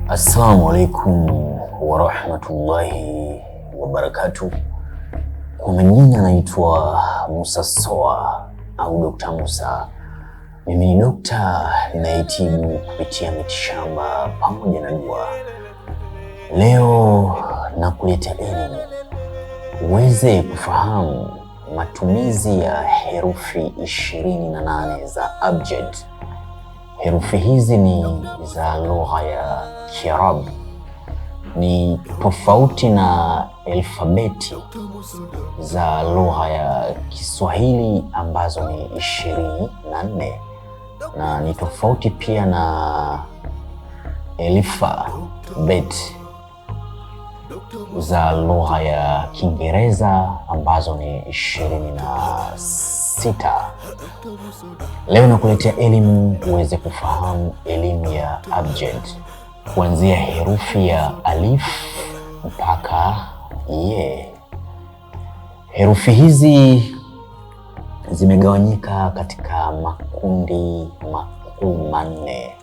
Assalamu alaikum warahmatullahi wabarakatuh. Kwa majina naitwa Musa Soa au Dr. Musa. Mimi ni dokta ninayetibu kupitia mitishamba pamoja na dua. Leo nakuletea elimu uweze kufahamu matumizi ya herufi 28 za abjad. Herufi hizi ni za lugha ya Kiarabu, ni tofauti na alfabeti za lugha ya Kiswahili ambazo ni 24, na ni tofauti pia na alfabeti za lugha ya Kiingereza ambazo ni 26. Leo nakuletea elimu uweze kufahamu elimu ya abjad kuanzia herufi ya alif mpaka ye. Herufi hizi zimegawanyika katika makundi makuu manne.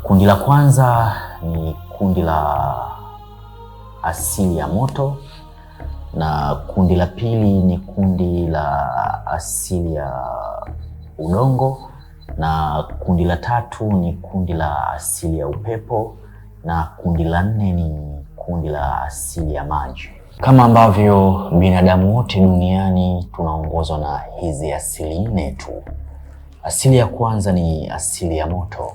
Kundi la kwanza ni kundi la asili ya moto, na kundi la pili ni kundi la asili ya udongo, na kundi la tatu ni kundi la asili ya upepo, na kundi la nne ni kundi la asili ya maji. Kama ambavyo binadamu wote duniani tunaongozwa na hizi asili nne tu. Asili ya kwanza ni asili ya moto,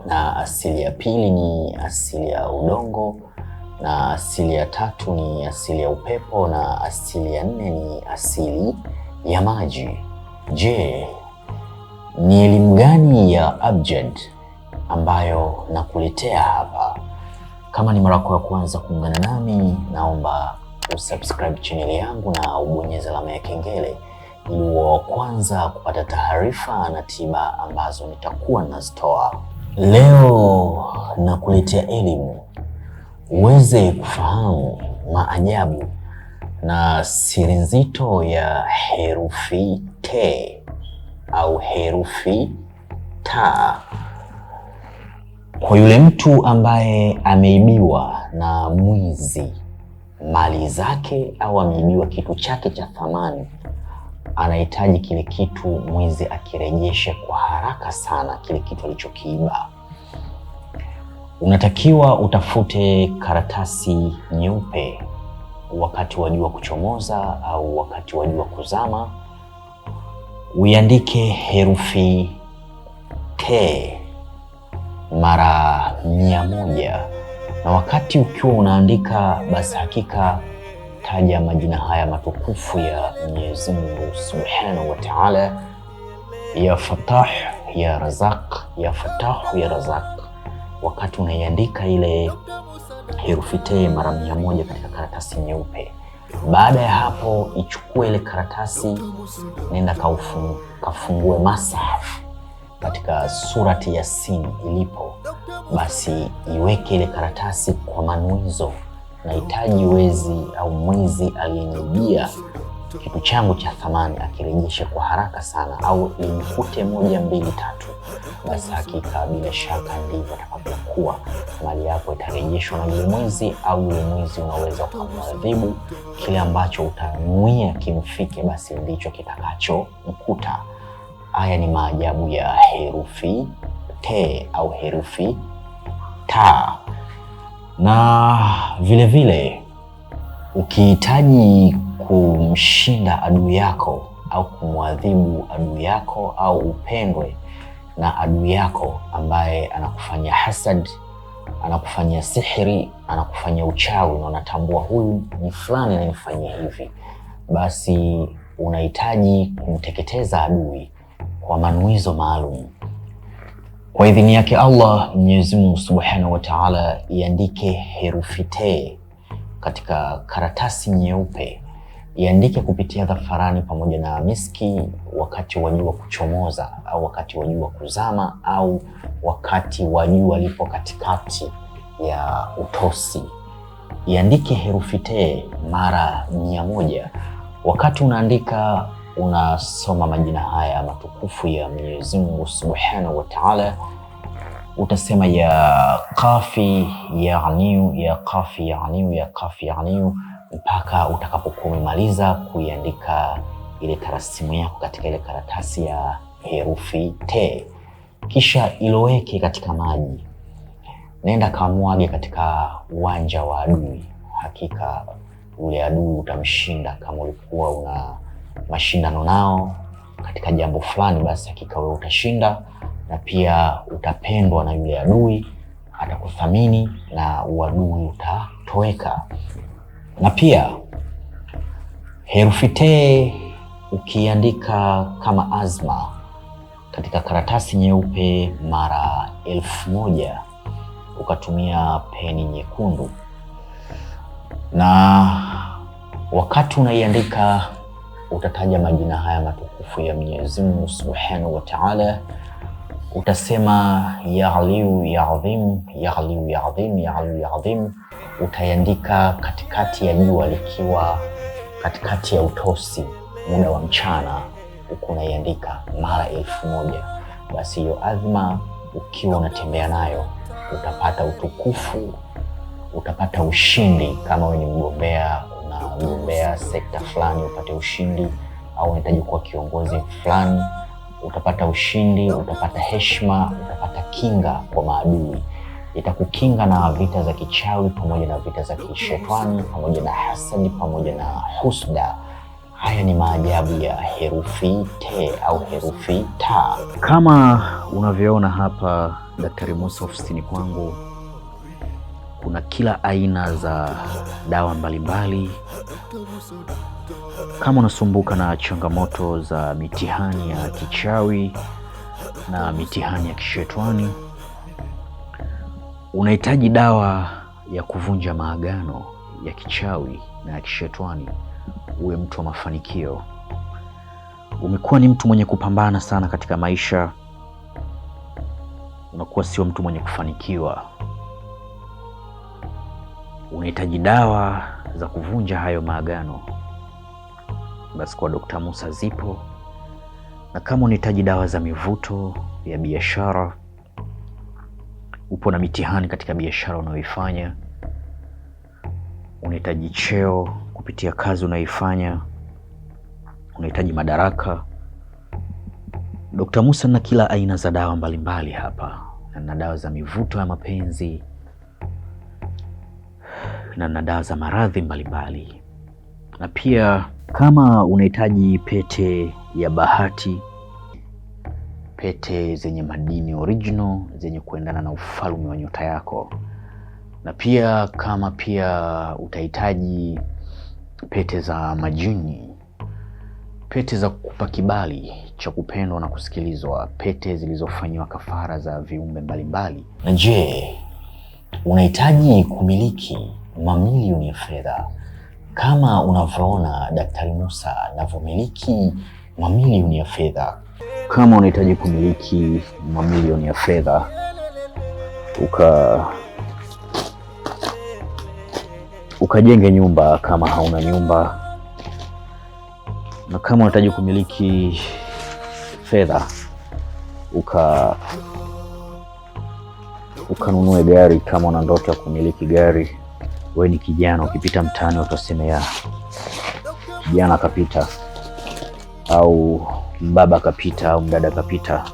na asili ya pili ni asili ya udongo, na asili ya tatu ni asili ya upepo, na asili ya nne ni asili ya maji. Je, ni elimu gani ya abjad ambayo nakuletea hapa? Kama ni mara yako ya kwanza kuungana nami, naomba usubscribe channel yangu na ubonyeze alama ya kengele ili uwe wa kwanza kupata taarifa na tiba ambazo nitakuwa nazitoa. Leo nakuletea elimu uweze kufahamu maajabu na siri nzito ya herufi T au herufi ta. Kwa yule mtu ambaye ameibiwa na mwizi mali zake au ameibiwa kitu chake cha thamani, anahitaji kile kitu mwizi akirejeshe kwa haraka sana kile kitu alichokiiba. Unatakiwa utafute karatasi nyeupe wakati wa jua kuchomoza au wakati wa jua kuzama, uiandike herufi T mara 100, na wakati ukiwa unaandika, basi hakika taja majina haya matukufu ya Mwenyezi Mungu Subhanahu wa Ta'ala: ya Fatah, ya Razaq, ya Fatah, ya Razaq. Wakati unaiandika ile herufi T mara 100 katika karatasi nyeupe, baada ya hapo ichukue ile karatasi, nenda kafungue Masahaf katika surati Yasin ilipo, basi iweke ile karatasi kwa manuizo. Nahitaji wezi au mwizi aliyeniibia kitu changu cha thamani akirejeshe kwa haraka sana, au imkute 1, 2, 3. Basi hakika bila shaka ndivyo atakapokuwa mali yako itarejeshwa na yule mwizi, au yule mwizi unaweza ukamwadhibu. Kile ambacho utanuia kimfike, basi ndicho kitakacho mkuta. Haya ni maajabu ya herufi T au herufi ta. Na vile vile ukihitaji kumshinda adui yako au kumwadhibu adui yako, au upendwe na adui yako ambaye anakufanyia hasad, anakufanyia sihiri, anakufanyia uchawi, na unatambua huyu ni fulani ananifanyia hivi, basi unahitaji kumteketeza adui kwa manuizo maalum. Kwa idhini yake Allah, Mwenyezi Mungu Subhanahu wa Ta'ala, iandike herufi T katika karatasi nyeupe, iandike kupitia dhafarani pamoja na miski wakati wa jua kuchomoza au wakati wa jua kuzama au wakati wa jua lipo katikati ya utosi. Iandike herufi T mara 100. Wakati unaandika, unasoma majina haya matukufu ya Mwenyezi Mungu Subhanahu wa Ta'ala: utasema ya kafi ya aniu, ya kafi ya aniu, ya kafi ya aniu, mpaka utakapokuwa umemaliza kuiandika ile tarasimu yako katika ile karatasi ya herufi T. Kisha iloweke katika maji. Nenda kamwage katika uwanja wa adui. Hakika ule adui utamshinda. Kama ulikuwa una mashindano nao katika jambo fulani, basi hakika wewe utashinda, na pia utapendwa na yule adui, atakuthamini na uadui utatoweka. Na pia herufi T ukiandika kama azma katika karatasi nyeupe mara 1000, ukatumia peni nyekundu, na wakati unaiandika utataja majina haya matukufu ya Mwenyezi Mungu Subhanahu wa Ta'ala. Utasema ya aliyu ya adhim, ya aliyu ya adhim, ya aliyu ya adhim. Utaiandika katikati ya jua likiwa katikati ya utosi, muda wa mchana, uko unaiandika mara 1000. Basi hiyo azma ukiwa unatembea nayo utapata utukufu, utapata ushindi. Kama wewe ni mgombea, unagombea sekta fulani upate ushindi, au unahitaji kuwa kiongozi fulani, utapata ushindi, utapata heshima, utapata kinga kwa maadui. Itakukinga na vita za kichawi pamoja na vita za kishetani pamoja na hasadi pamoja na husda. Haya ni maajabu ya herufi T au herufi ta. Kama unavyoona hapa Daktari Musa ofisini kwangu, kuna kila aina za dawa mbalimbali. Kama unasumbuka na changamoto za mitihani ya kichawi na mitihani ya kishetani, unahitaji dawa ya kuvunja maagano ya kichawi na ya kishetani, uwe mtu wa mafanikio. Umekuwa ni mtu mwenye kupambana sana katika maisha, unakuwa sio mtu mwenye kufanikiwa, unahitaji dawa za kuvunja hayo maagano, basi kwa Dr. Musa zipo. Na kama unahitaji dawa za mivuto ya biashara, upo na mitihani katika biashara unayoifanya, unahitaji cheo kupitia kazi unayoifanya, unahitaji madaraka, Dr. Musa na kila aina za dawa mbalimbali hapa. Na dawa za mivuto ya mapenzi, na dawa za maradhi mbalimbali. Na pia kama unahitaji pete ya bahati, pete zenye madini original zenye kuendana na ufalme wa nyota yako, na pia kama utahitaji pete za majini, pete za kukupa kibali cha kupendwa na kusikilizwa, pete zilizofanywa kafara za viumbe mbalimbali. Na je, unahitaji kumiliki mamilioni ya fedha kama unavyoona Daktari Musa anavyomiliki mamilioni ya fedha? Kama unahitaji kumiliki mamilioni ya fedha, ukajenge nyumba kama hauna nyumba, na kama unahitaji kumiliki fedha ukanunue gari kama una ndoto ya kumiliki gari. Wewe ni kijana, ukipita mtaani utasema ya kijana kapita, au mbaba kapita, au mdada kapita.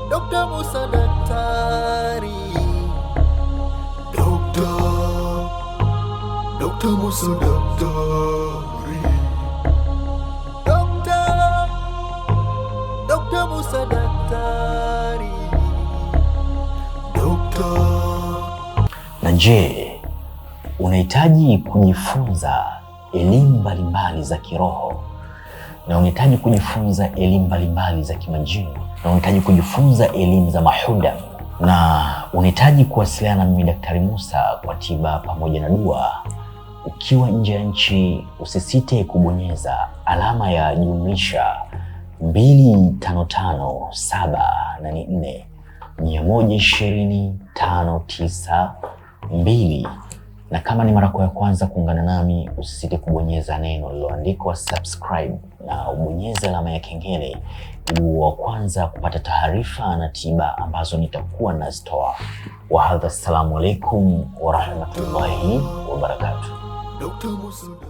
Dr. Musa daktari, Dr. Musa daktari, Dr. Musa daktari, Na je, unahitaji kujifunza elimu mbalimbali za kiroho, na unahitaji kujifunza elimu mbalimbali za kimajini, na unahitaji kujifunza elimu za mahuda, na unahitaji kuwasiliana na mimi Daktari Musa kwa tiba pamoja na dua? Ukiwa nje ya nchi, usisite kubonyeza alama ya jumlisha 255784 120 592. Na kama ni mara yako ya kwanza kuungana nami, usisite kubonyeza neno lililoandikwa subscribe na ubonyeze alama ya kengele ili wa kwanza kupata taarifa na tiba ambazo nitakuwa nazitoa. Wa hadha, assalamu alaikum wa rahmatullahi wa barakatuh. Dr. Musoda.